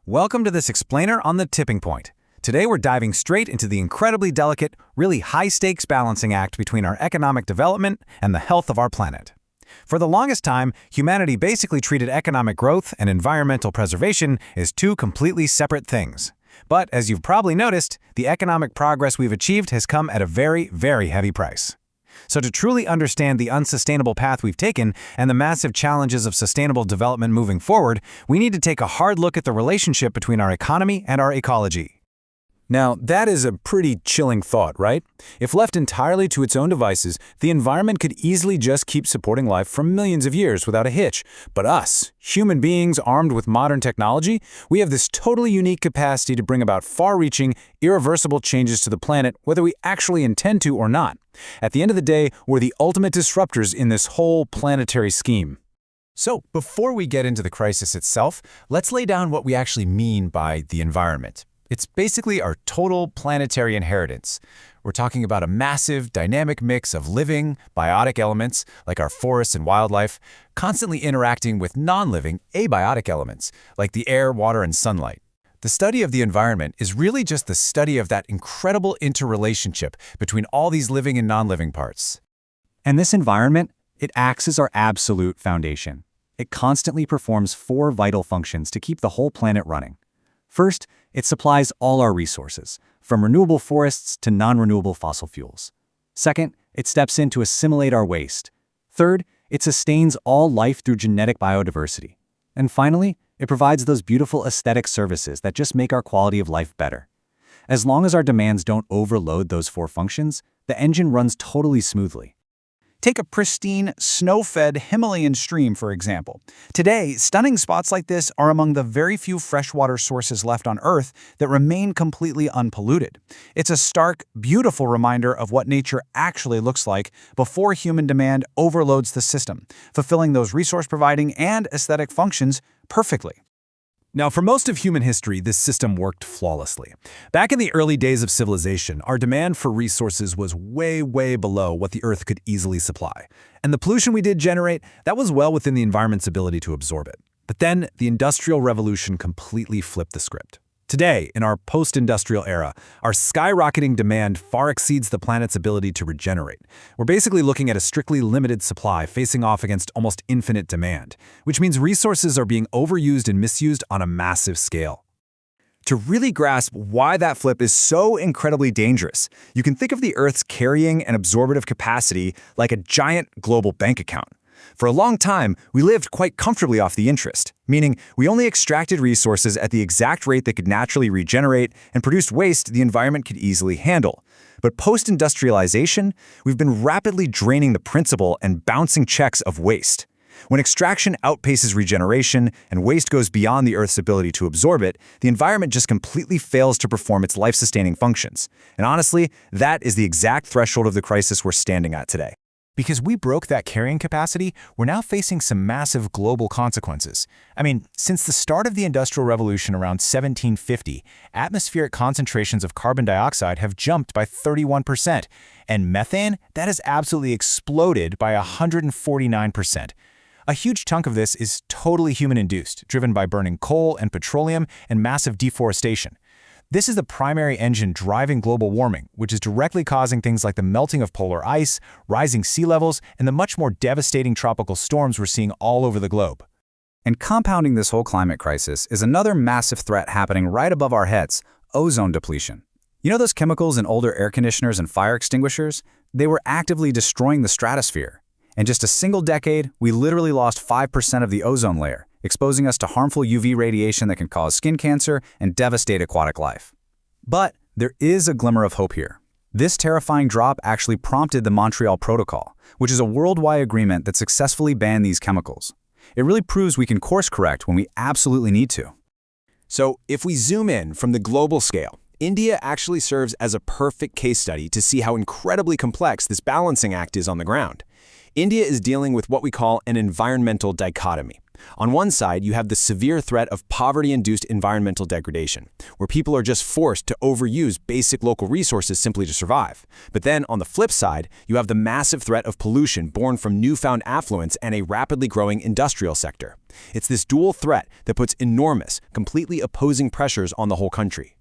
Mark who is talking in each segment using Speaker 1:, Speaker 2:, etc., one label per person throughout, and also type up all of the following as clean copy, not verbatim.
Speaker 1: Welcome to this explainer on the tipping point. Today we're diving straight into the incredibly delicate, really high-stakes balancing act between our economic development and the health of our planet. For the longest time, humanity basically treated economic growth and environmental preservation as two completely separate things. But as you've probably noticed, the economic progress we've achieved has come at a very, very heavy price. So to truly understand the unsustainable path we've taken and the massive challenges of sustainable development moving forward, we need to take a hard look at the relationship between our economy and our ecology. Now, that is a pretty chilling thought, right? If left entirely to its own devices, the environment could easily just keep supporting life for millions of years without a hitch. But us, human beings armed with modern technology, we have this totally unique capacity to bring about far-reaching, irreversible changes to the planet, whether we actually intend to or not. At the end of the day, we're the ultimate disruptors in this whole planetary scheme. So, before we get into the crisis itself, let's lay down what we actually mean by the environment. It's basically our total planetary inheritance. We're talking about a massive, dynamic mix of living, biotic elements, like our forests and wildlife, constantly interacting with non-living, abiotic elements, like the air, water, and sunlight. The study of the environment is really just the study of that incredible interrelationship between all these living and non-living parts.
Speaker 2: And this environment, it acts as our absolute foundation. It constantly performs four vital functions to keep the whole planet running. First, it supplies all our resources, from renewable forests to non-renewable fossil fuels. Second, it steps in to assimilate our waste. Third, it sustains all life through genetic biodiversity. And finally, it provides those beautiful aesthetic services that just make our quality of life better. As long as our demands don't overload those four functions, the engine runs totally smoothly.
Speaker 3: Take a pristine, snow-fed Himalayan stream, for example. Today, stunning spots like this are among the very few freshwater sources left on Earth that remain completely unpolluted. It's a stark, beautiful reminder of what nature actually looks like before human demand overloads the system, fulfilling those resource-providing and aesthetic functions perfectly.
Speaker 1: Now, for most of human history, this system worked flawlessly. Back in the early days of civilization, our demand for resources was way, way below what the Earth could easily supply. And the pollution we did generate, that was well within the environment's ability to absorb it. But then, the Industrial Revolution completely flipped the script. Today, in our post-industrial era, our skyrocketing demand far exceeds the planet's ability to regenerate. We're basically looking at a strictly limited supply facing off against almost infinite demand, which means resources are being overused and misused on a massive scale. To really grasp why that flip is so incredibly dangerous, you can think of the Earth's carrying and absorptive capacity like a giant global bank account. For a long time, we lived quite comfortably off the interest, meaning we only extracted resources at the exact rate that could naturally regenerate and produced waste the environment could easily handle. But post-industrialization, we've been rapidly draining the principal and bouncing checks of waste. When extraction outpaces regeneration and waste goes beyond the Earth's ability to absorb it, the environment just completely fails to perform its life-sustaining functions. And honestly, that is the exact threshold of the crisis we're standing at today.
Speaker 3: Because we broke that carrying capacity, we're now facing some massive global consequences. I mean, since the start of the Industrial Revolution around 1750, atmospheric concentrations of carbon dioxide have jumped by 31%, and methane, that has absolutely exploded by 149%. A huge chunk of this is totally human-induced, driven by burning coal and petroleum and massive deforestation. This is the primary engine driving global warming, which is directly causing things like the melting of polar ice, rising sea levels, and the much more devastating tropical storms we're seeing all over the globe.
Speaker 2: And compounding this whole climate crisis is another massive threat happening right above our heads: ozone depletion. You know those chemicals in older air conditioners and fire extinguishers? They were actively destroying the stratosphere. In just a single decade, we literally lost 5% of the ozone layer, exposing us to harmful UV radiation that can cause skin cancer and devastate aquatic life. But there is a glimmer of hope here. This terrifying drop actually prompted the Montreal Protocol, which is a worldwide agreement that successfully banned these chemicals. It really proves we can course correct when we absolutely need to.
Speaker 1: So, if we zoom in from the global scale, India actually serves as a perfect case study to see how incredibly complex this balancing act is on the ground. India is dealing with what we call an environmental dichotomy.
Speaker 4: On one side, you have the severe threat of poverty-induced environmental degradation, where people are just forced to overuse basic local resources simply to survive. But then, on the flip side, you have the massive threat of pollution born from newfound affluence and a rapidly growing industrial sector. It's this dual threat that puts enormous, completely opposing pressures on the whole country.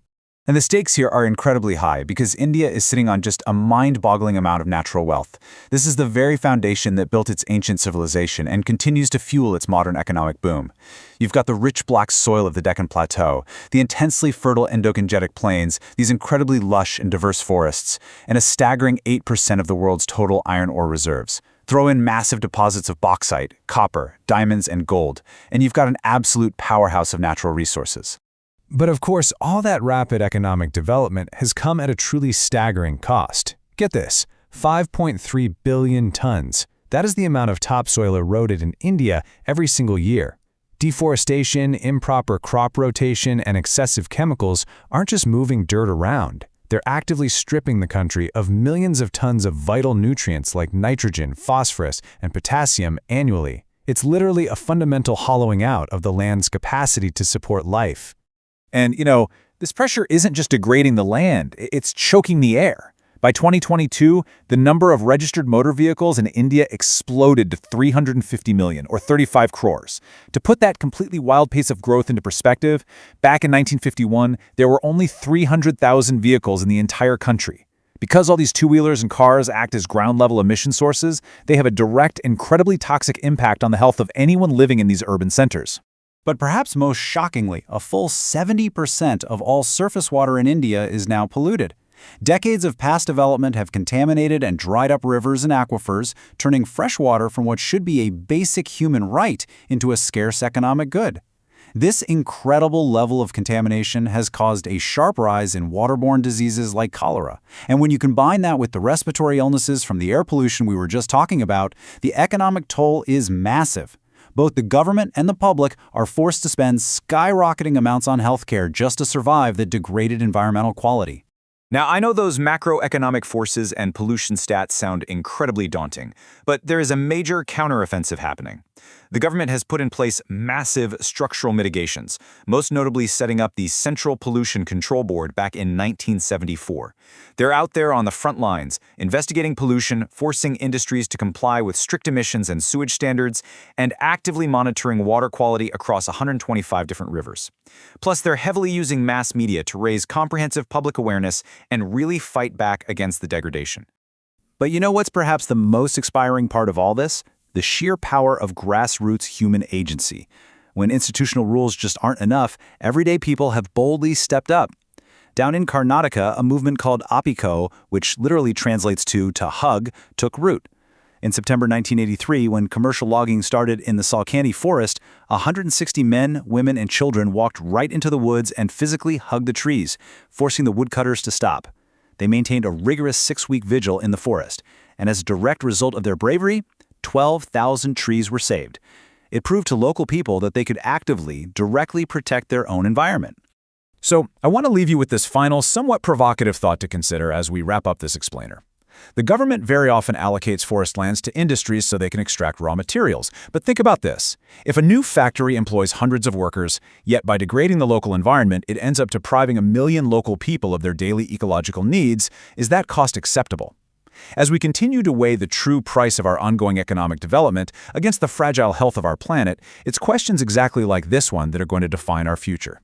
Speaker 2: And the stakes here are incredibly high because India is sitting on just a mind-boggling amount of natural wealth. This is the very foundation that built its ancient civilization and continues to fuel its modern economic boom. You've got the rich black soil of the Deccan Plateau, the intensely fertile Indo-Gangetic plains, these incredibly lush and diverse forests, and a staggering 8% of the world's total iron ore reserves. Throw in massive deposits of bauxite, copper, diamonds, and gold, and you've got an absolute powerhouse of natural resources.
Speaker 1: But of course, all that rapid economic development has come at a truly staggering cost. Get this, 5.3 billion tons. That is the amount of topsoil eroded in India every single year. Deforestation, improper crop rotation, and excessive chemicals aren't just moving dirt around. They're actively stripping the country of millions of tons of vital nutrients like nitrogen, phosphorus, and potassium annually. It's literally a fundamental hollowing out of the land's capacity to support life.
Speaker 2: And, this pressure isn't just degrading the land, it's choking the air. By 2022, the number of registered motor vehicles in India exploded to 350 million, or 35 crores. To put that completely wild pace of growth into perspective, back in 1951, there were only 300,000 vehicles in the entire country. Because all these two-wheelers and cars act as ground-level emission sources, they have a direct, incredibly toxic impact on the health of anyone living in these urban centers. But perhaps most shockingly, a full 70% of all surface water in India is now polluted. Decades of past development have contaminated and dried up rivers and aquifers, turning fresh water from what should be a basic human right into a scarce economic good. This incredible level of contamination has caused a sharp rise in waterborne diseases like cholera. And when you combine that with the respiratory illnesses from the air pollution we were just talking about, the economic toll is massive. Both the government and the public are forced to spend skyrocketing amounts on healthcare just to survive the degraded environmental quality.
Speaker 3: Now, I know those macroeconomic forces and pollution stats sound incredibly daunting, but there is a major counteroffensive happening. The government has put in place massive structural mitigations, most notably setting up the Central Pollution Control Board back in 1974. They're out there on the front lines, investigating pollution, forcing industries to comply with strict emissions and sewage standards, and actively monitoring water quality across 125 different rivers. Plus, they're heavily using mass media to raise comprehensive public awareness and really fight back against the degradation.
Speaker 2: But you know what's perhaps the most inspiring part of all this? The sheer power of grassroots human agency. When institutional rules just aren't enough, everyday people have boldly stepped up. Down in Karnataka, a movement called Apiko, which literally translates to hug, took root. In September 1983, when commercial logging started in the Salcani forest, 160 men, women, and children walked right into the woods and physically hugged the trees, forcing the woodcutters to stop. They maintained a rigorous 6-week vigil in the forest, and as a direct result of their bravery, 12,000 trees were saved. It proved to local people that they could actively, directly protect their own environment.
Speaker 1: So, I want to leave you with this final, somewhat provocative thought to consider as we wrap up this explainer. The government very often allocates forest lands to industries so they can extract raw materials. But think about this. If a new factory employs hundreds of workers, yet by degrading the local environment, it ends up depriving 1 million local people of their daily ecological needs, is that cost acceptable? As we continue to weigh the true price of our ongoing economic development against the fragile health of our planet, it's questions exactly like this one that are going to define our future.